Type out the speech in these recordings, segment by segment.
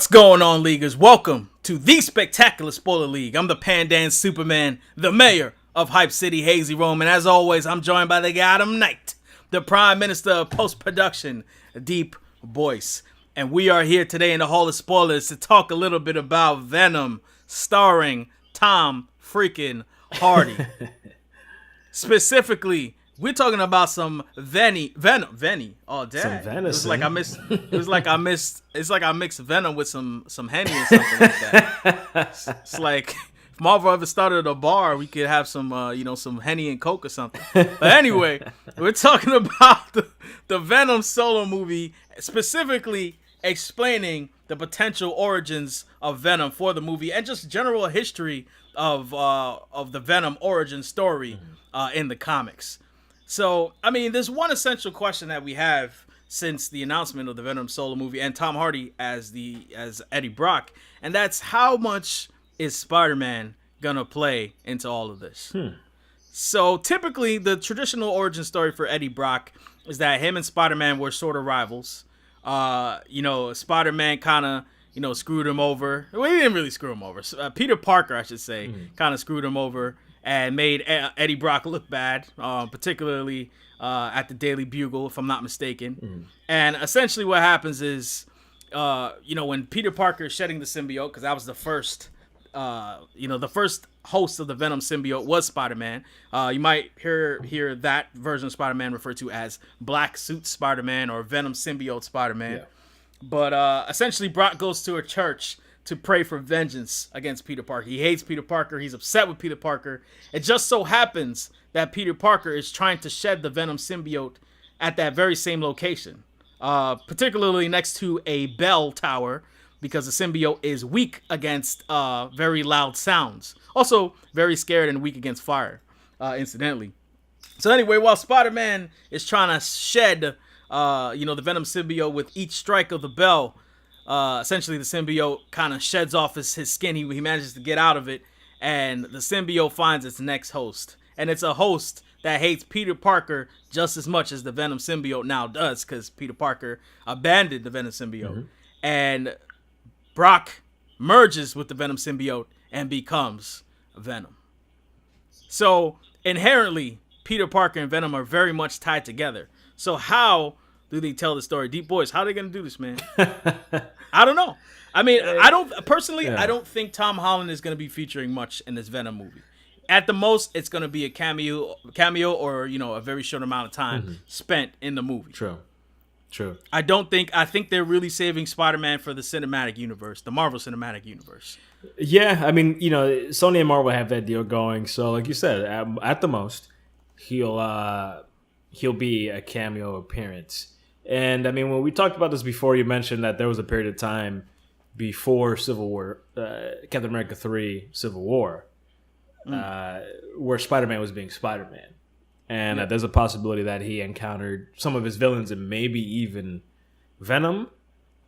What's going on, Leaguers? Welcome to the Spectacular Spoiler League. I'm the Pandan Superman, the mayor of Hype City, HazyRome, and as always, I'm joined by the Gotham Knight, the Prime Minister of Post-Production, DeepBoyce. And we are here today in the Hall of Spoilers to talk a little bit about Venom, starring Tom freaking Hardy. Specifically, we're talking about some Venom. Oh, damn. Some venison. It's like I mixed Venom with some Henny or something like that. It's like if Marvel ever started a bar, we could have some some Henny and Coke or something. But anyway, we're talking about the Venom solo movie, specifically explaining the potential origins of Venom for the movie and just general history of the Venom origin story in the comics. So, I mean, there's one essential question that we have since the announcement of the Venom solo movie and Tom Hardy as Eddie Brock, and that's how much is SpiderMan gonna play into all of this? So, typically, the traditional origin story for Eddie Brock is that him and Spider-Man were sort of rivals. Spider-Man kind of, screwed him over. Well, he didn't really screw him over. Peter Parker, I should say, kind of screwed him over and made Eddie Brock look bad, particularly at the Daily Bugle, if I'm not mistaken. And essentially what happens is, when Peter Parker is shedding the symbiote, because that was the first, the first host of the Venom symbiote was Spider-Man. You might hear that version of Spider-Man referred to as Black Suit Spider-Man or Venom Symbiote Spider-Man. Yeah. But essentially Brock goes to a church to pray for vengeance against Peter Parker. He hates Peter Parker. He's upset with Peter Parker. It just so happens that Peter Parker is trying to shed the Venom symbiote at that very same location, particularly next to a bell tower, because the symbiote is weak against very loud sounds. Also, very scared and weak against fire, incidentally. So anyway, while Spider-Man is trying to shed, the Venom symbiote with each strike of the bell, essentially the symbiote kind of sheds off his skin. He manages to get out of it, and the symbiote finds its next host. And it's a host that hates Peter Parker just as much as the Venom symbiote now does, because Peter Parker abandoned the Venom symbiote. And Brock merges with the Venom symbiote and becomes Venom. So inherently, Peter Parker and Venom are very much tied together. So how do they tell the story? DeepBoyce, how are they going to do this, man? I don't know. I mean, I don't think Tom Holland is going to be featuring much in this Venom movie. At the most, it's going to be a cameo or, a very short amount of time spent in the movie. True. I think they're really saving Spider-Man for the cinematic universe, the Marvel Cinematic Universe. Yeah, I mean, Sony and Marvel have that deal going. So like you said, at the most, he'll be a cameo appearance. And I mean, when we talked about this before, you mentioned that there was a period of time before Civil War, Captain America 3 Civil War, where Spider-Man was being Spider-Man. And there's a possibility that he encountered some of his villains and maybe even Venom.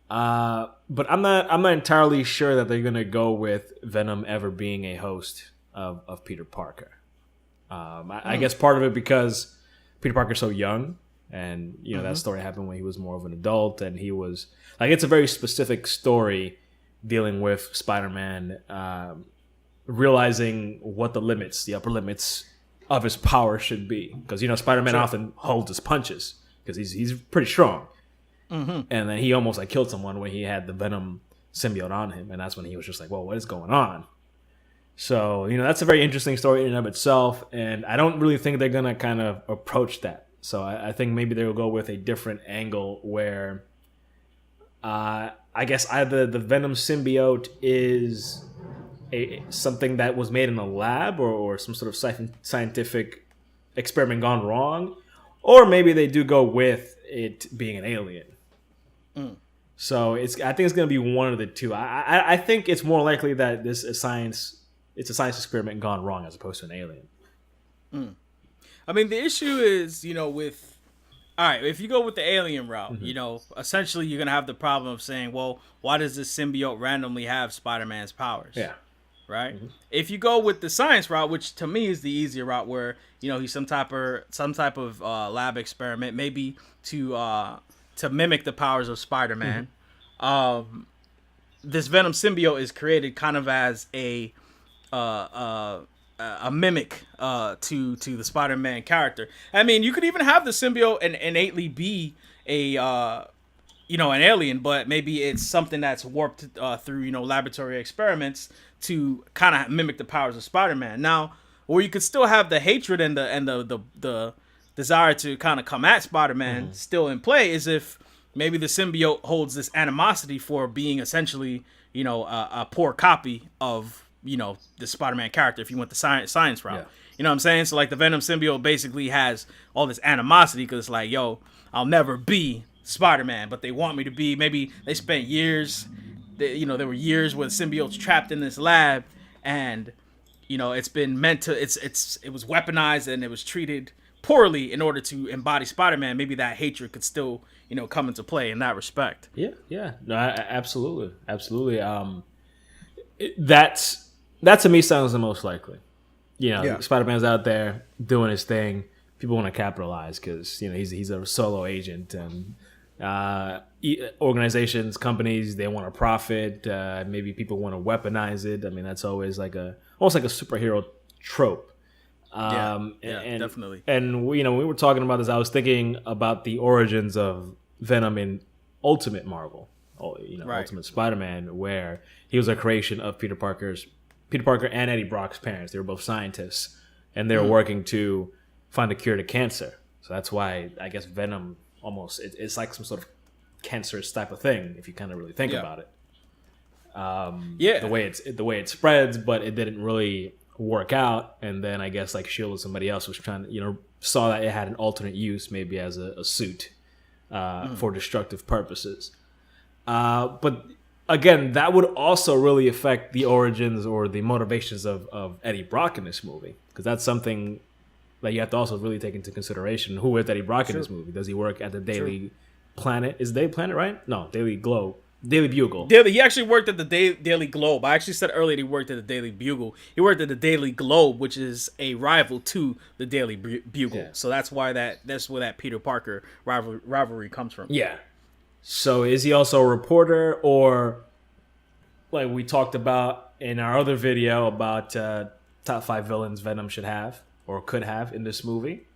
But I'm not entirely sure that they're going to go with Venom ever being a host of Peter Parker. I guess part of it because Peter Parker's so young. And, that story happened when he was more of an adult. And he was, it's a very specific story dealing with Spider-Man realizing what the upper limits of his power should be. Because, Spider-Man often holds his punches because he's pretty strong. And then he almost, killed someone when he had the Venom symbiote on him. And that's when he was just like, whoa, what is going on? So, that's a very interesting story in and of itself. And I don't really think they're going to kind of approach that. So I think maybe they'll go with a different angle where I guess either the Venom symbiote is something that was made in a lab or some sort of scientific experiment gone wrong, or maybe they do go with it being an alien. So I think it's going to be one of the two. I think it's more likely that it's a science experiment gone wrong as opposed to an alien. I mean, the issue is, if you go with the alien route, essentially you're going to have the problem of saying, well, why does this symbiote randomly have Spider-Man's powers? Yeah. Right? If you go with the science route, which to me is the easier route where, he's some type of lab experiment, maybe to mimic the powers of Spider-Man, this Venom symbiote is created kind of as a mimic to the Spider-Man character. I mean, you could even have the symbiote and innately be a an alien, but maybe it's something that's warped through laboratory experiments to kind of mimic the powers of Spider-Man. Now, or you could still have the hatred and the desire to kind of come at Spider-Man still in play, is if maybe the symbiote holds this animosity for being essentially a poor copy of the Spider-Man character, if you went the science route. Yeah. You know what I'm saying? So like the Venom symbiote basically has all this animosity because it's like, yo, I'll never be Spider-Man, but they want me to be. Maybe they spent years, there were years where the symbiote's trapped in this lab, and it's been meant to, it was weaponized and it was treated poorly in order to embody Spider-Man. Maybe that hatred could still come into play in that respect. Yeah, no, absolutely. That to me sounds the most likely. Spider-Man's out there doing his thing. People want to capitalize because he's a solo agent, and organizations, companies, they want to profit. Maybe people want to weaponize it. I mean, that's always almost like a superhero trope. Definitely. And when we were talking about this, I was thinking about the origins of Venom in Ultimate Marvel, Ultimate Spider-Man, where he was a creation of Peter Parker and Eddie Brock's parents. They were both scientists, and they were working to find a cure to cancer. So that's why I guess Venom almost it's like some sort of cancerous type of thing if you kind of really think about it. The way it spreads, but it didn't really work out. And then I guess like Shield or somebody else was trying to saw that it had an alternate use, maybe as a suit for destructive purposes. But again, that would also really affect the origins or the motivations of Eddie Brock in this movie, because that's something that you have to also really take into consideration. Who is Eddie Brock in this movie? Does he work at the Daily Planet? Is Daily Planet right? No, Daily Bugle. He actually worked at the Daily Globe. I actually said earlier he worked at the Daily Bugle. He worked at the Daily Globe, which is a rival to the Daily Bugle. Yeah. So that's where that Peter Parker rivalry comes from. Yeah. So is he also a reporter, or like we talked about in our other video about top 5 villains Venom should have or could have in this movie?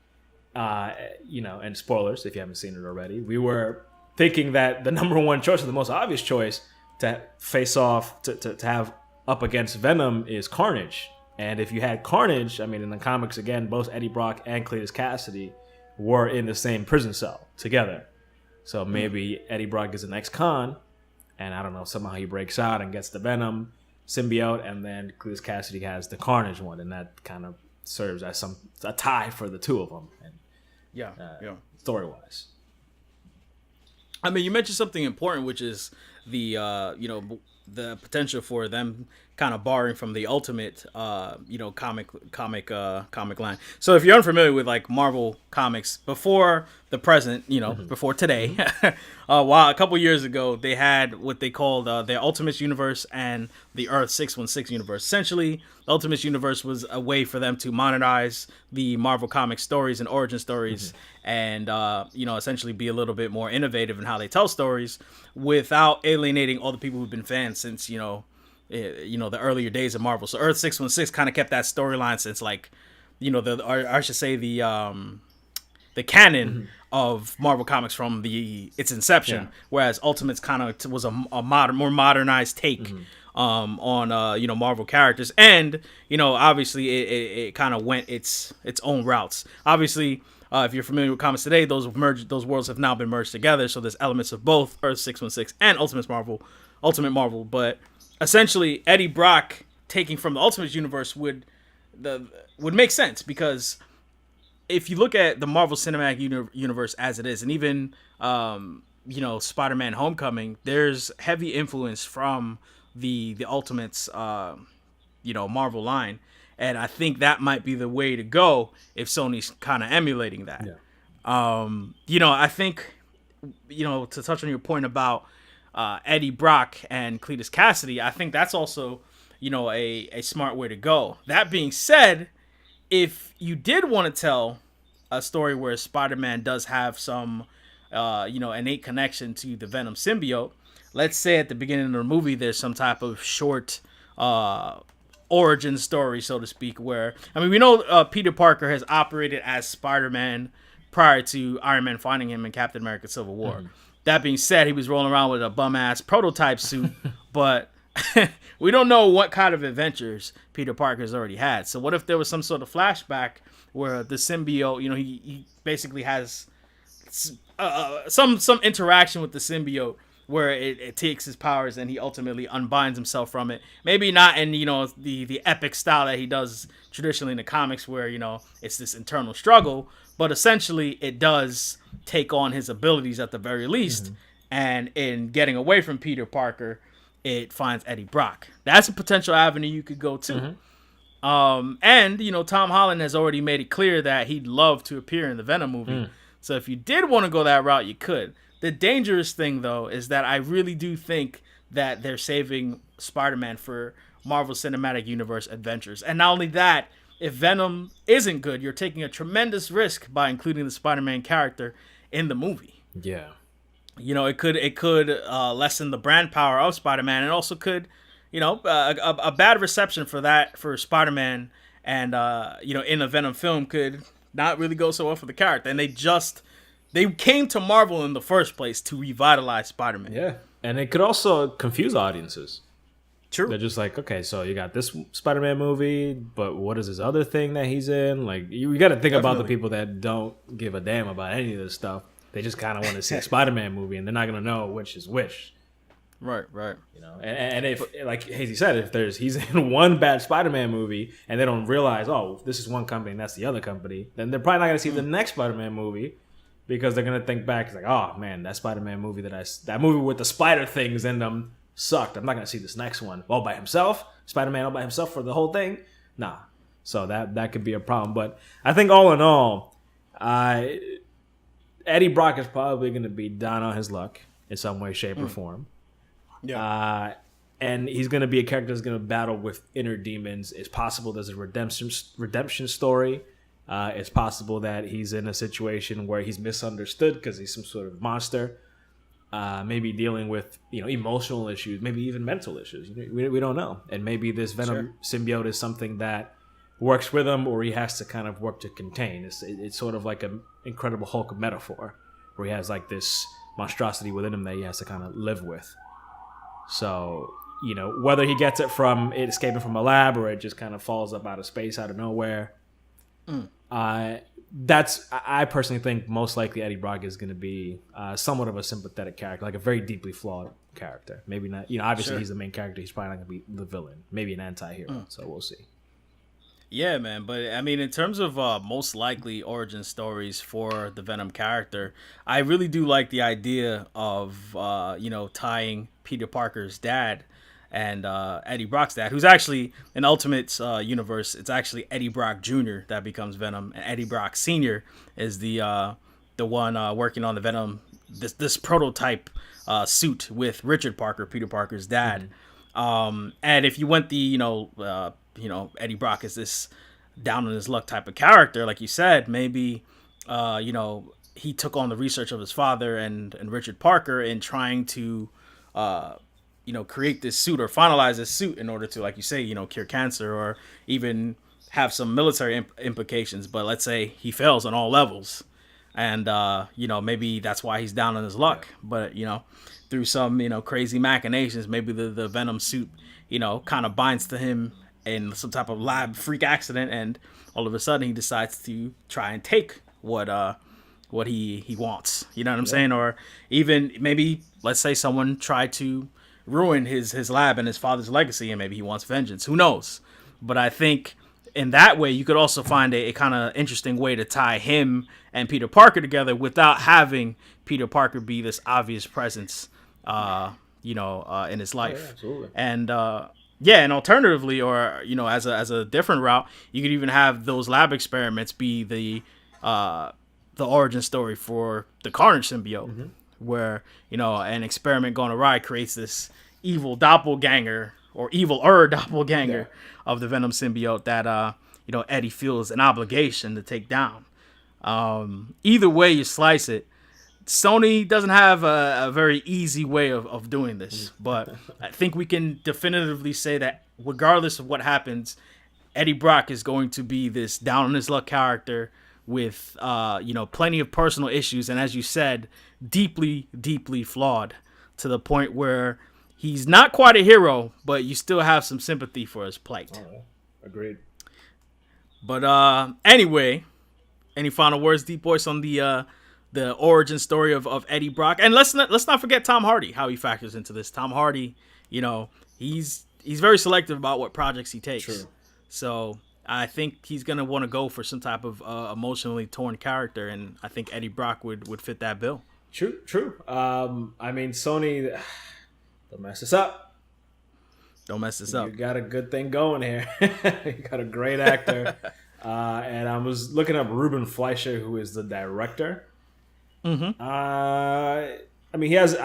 And spoilers if you haven't seen it already. We were thinking that the number one choice, or the most obvious choice to face off, to have up against Venom is Carnage. And if you had Carnage, I mean, in the comics, again, both Eddie Brock and Cletus Cassidy were in the same prison cell together. So maybe Eddie Brock is an ex-con, and I don't know, somehow he breaks out and gets the Venom symbiote, and then Cletus Cassidy has the Carnage one, and that kind of serves as a tie for the two of them. And, story-wise. I mean, you mentioned something important, which is the the potential for them kind of borrowing from the Ultimate comic line. So if you're unfamiliar with like Marvel comics before the present, before today, a couple years ago they had what they called their Ultimate Universe and the Earth 616 universe. Essentially, the Ultimate Universe was a way for them to modernize the Marvel comic stories and origin stories, and essentially be a little bit more innovative in how they tell stories without alienating all the people who've been fans since the earlier days of Marvel. So Earth 616 kind of kept that storyline since the canon of Marvel Comics from its inception, whereas Ultimates kind of was a more modernized take on Marvel characters, and obviously it kind of went its own routes. Obviously, if you're familiar with comics today, those worlds have now been merged together, so there's elements of both Earth 616 and Ultimate Marvel, but essentially Eddie Brock taking from the Ultimate Universe would make sense, because if you look at the Marvel Cinematic Universe as it is, and even Spider-Man Homecoming, there's heavy influence from the Ultimates Marvel line, and I think that might be the way to go if Sony's kind of emulating that. I think to touch on your point about Eddie Brock and Cletus Cassidy, I think that's also a smart way to go. That being said, if you did want to tell a story where Spider-Man does have some innate connection to the Venom symbiote, let's say at the beginning of the movie, there's some type of short origin story, so to speak, where, I mean, we know Peter Parker has operated as Spider-Man prior to Iron Man finding him in Captain America Civil War. Mm-hmm. That being said, he was rolling around with a bum-ass prototype suit, but we don't know what kind of adventures Peter Parker's already had. So what if there was some sort of flashback where the symbiote, you know, he basically has some interaction with the symbiote where it takes his powers and he ultimately unbinds himself from it. Maybe not in, you know, the epic style that he does traditionally in the comics where, you know, it's this internal struggle, but essentially it does take on his abilities at the very least. Mm-hmm. And in getting away from Peter Parker, it finds Eddie Brock. That's a potential avenue you could go to. Mm-hmm. And, you know, Tom Holland has already made it clear that he'd love to appear in the Venom movie. Mm. So if you did want to go that route, you could. The dangerous thing, though, is that I really do think that they're saving Spider-Man for Marvel Cinematic Universe adventures. And not only that, if Venom isn't good, you're taking a tremendous risk by including the Spider-Man character in the movie. Yeah. You know, it could lessen the brand power of Spider-Man, and also could, you know, a bad reception for Spider-Man and, you know, in a Venom film could not really go so well for the character. And they came to Marvel in the first place to revitalize Spider-Man. Yeah, and it could also confuse audiences. True. They're just like, okay, so you got this Spider-Man movie, but what is this other thing that he's in? Like, you got to think about the people that don't give a damn about any of this stuff. They just kind of want to see a Spider-Man movie, and they're not going to know which is which. Right. You know, and if, like Hazy said, if he's in one bad Spider-Man movie, and they don't realize, oh, this is one company and that's the other company, then they're probably not going to see the next Spider-Man movie. Because they're gonna think back, it's like, oh man, that Spider-Man movie that movie with the spider things in them sucked. I'm not gonna see this next one all by himself. Spider-Man all by himself for the whole thing. Nah. So that could be a problem. But I think all in all, Eddie Brock is probably gonna be down on his luck in some way, shape, or form. Yeah. And he's gonna be a character that's gonna battle with inner demons. It's possible there's a redemption story. It's possible that he's in a situation where he's misunderstood because he's some sort of monster, maybe dealing with, you know, emotional issues, maybe even mental issues. We don't know. And maybe this Venom symbiote is something that works with him, or he has to kind of work to contain. It's sort of like an Incredible Hulk metaphor, where he has like this monstrosity within him that he has to kind of live with. So, you know, whether he gets it from it escaping from a lab or it just kind of falls up out of space, out of nowhere. I personally think most likely Eddie Brock is going to be somewhat of a sympathetic character, like a very deeply flawed character. Maybe not, you know, obviously he's the main character. He's probably not going to be the villain, maybe an anti-hero. So we'll see. Yeah, man. But I mean, in terms of most likely origin stories for the Venom character, I really do like the idea of, you know, tying Peter Parker's dad and Eddie Brock's dad, who's actually in Ultimate universe, it's actually Eddie Brock Jr. that becomes Venom, and Eddie Brock Sr. is the one working on the Venom, this prototype suit with Richard Parker, Peter Parker's dad. Mm-hmm. And if you went the you know Eddie Brock is this down on his luck type of character, like you said, maybe you know, he took on the research of his father and Richard Parker in trying to you know, create this suit or finalize this suit in order to, like you say, you know, cure cancer or even have some military implications. But let's say he fails on all levels, and you know, maybe that's why he's down on his luck. But you know, through some, you know, crazy machinations, maybe the Venom suit, you know, kind of binds to him in some type of lab freak accident, and all of a sudden he decides to try and take what he wants. You know what I'm saying? Or even maybe, let's say someone tried to ruin his lab and his father's legacy, and maybe he wants vengeance. Who knows? But I think in that way you could also find a kind of interesting way to tie him and Peter Parker together without having Peter Parker be this obvious presence you know, in his life. Yeah, absolutely. And and alternatively, or you know, as a different route, you could even have those lab experiments be the origin story for the Carnage symbiote. Mm-hmm. Where, you know, an experiment gone awry creates this evil doppelganger or evil doppelganger of the Venom symbiote that, you know, Eddie feels an obligation to take down. Either way you slice it, Sony doesn't have a very easy way of doing this, but I think we can definitively say that regardless of what happens, Eddie Brock is going to be this down on his luck character with, plenty of personal issues. And as you said, deeply, deeply flawed to the point where he's not quite a hero, but you still have some sympathy for his plight. Oh, agreed. But anyway, any final words, DeepBoyce, on the origin story of Eddie Brock? And let's not forget Tom Hardy, how he factors into this. Tom Hardy, he's very selective about what projects he takes. True. So I think he's gonna want to go for some type of emotionally torn character, and I think Eddie Brock would fit that bill. True. Sony, don't mess this up. Don't mess this up. You got a good thing going here. You got a great actor. And I was looking up Ruben Fleischer, who is the director. Mm-hmm. I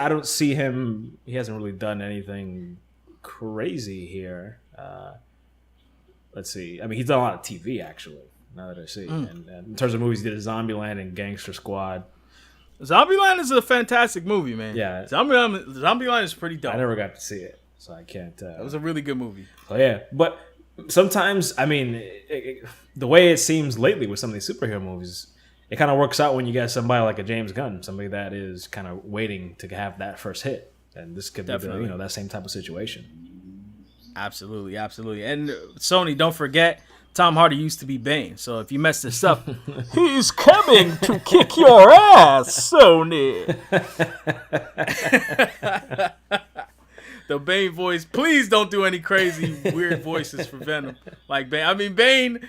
don't see him. He hasn't really done anything crazy here. Let's see. He's done a lot of TV, actually, now that I see. And in terms of movies, he did Zombieland and Gangster Squad. Zombieland is a fantastic movie, man. Yeah. Zombieland is pretty dope. I never got to see it, so I can't. It was a really good movie. Oh, yeah. But sometimes, the way it seems lately with some of these superhero movies, it kind of works out when you get somebody like a James Gunn, somebody that is kind of waiting to have that first hit. And this could be that same type of situation. Absolutely. And Sony, don't forget, Tom Hardy used to be Bane. So if you mess this up, he's coming to kick your ass, Sony. The Bane voice. Please don't do any crazy, weird voices for Venom. Like Bane. Bane,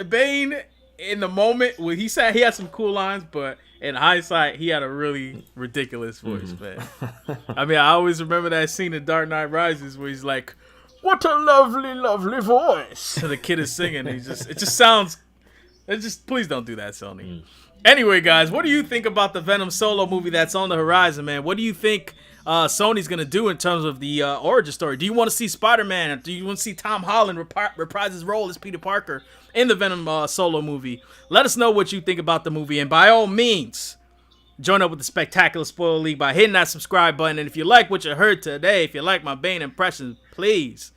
Bane, in the moment, when he said he had some cool lines, but in hindsight, he had a really ridiculous voice, man. I always remember that scene in Dark Knight Rises where he's like, "What a lovely, lovely voice." And the kid is singing. Please don't do that, Sony. Anyway, guys, what do you think about the Venom solo movie that's on the horizon, man? What do you think Sony's going to do in terms of the origin story? Do you want to see Spider-Man? Or do you want to see Tom Holland reprise his role as Peter Parker in the Venom solo movie? Let us know what you think about the movie. And by all means, join up with the Spectacular Spoiler League by hitting that subscribe button. And if you like what you heard today, if you like my Bane impressions, please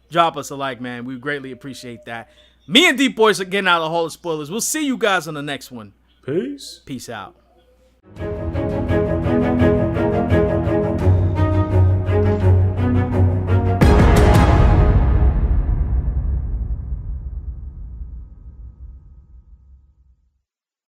drop us a like, man. We greatly appreciate that. Me and DeepBoyce are getting out of the hall of spoilers. We'll see you guys on the next one. Peace. Peace out.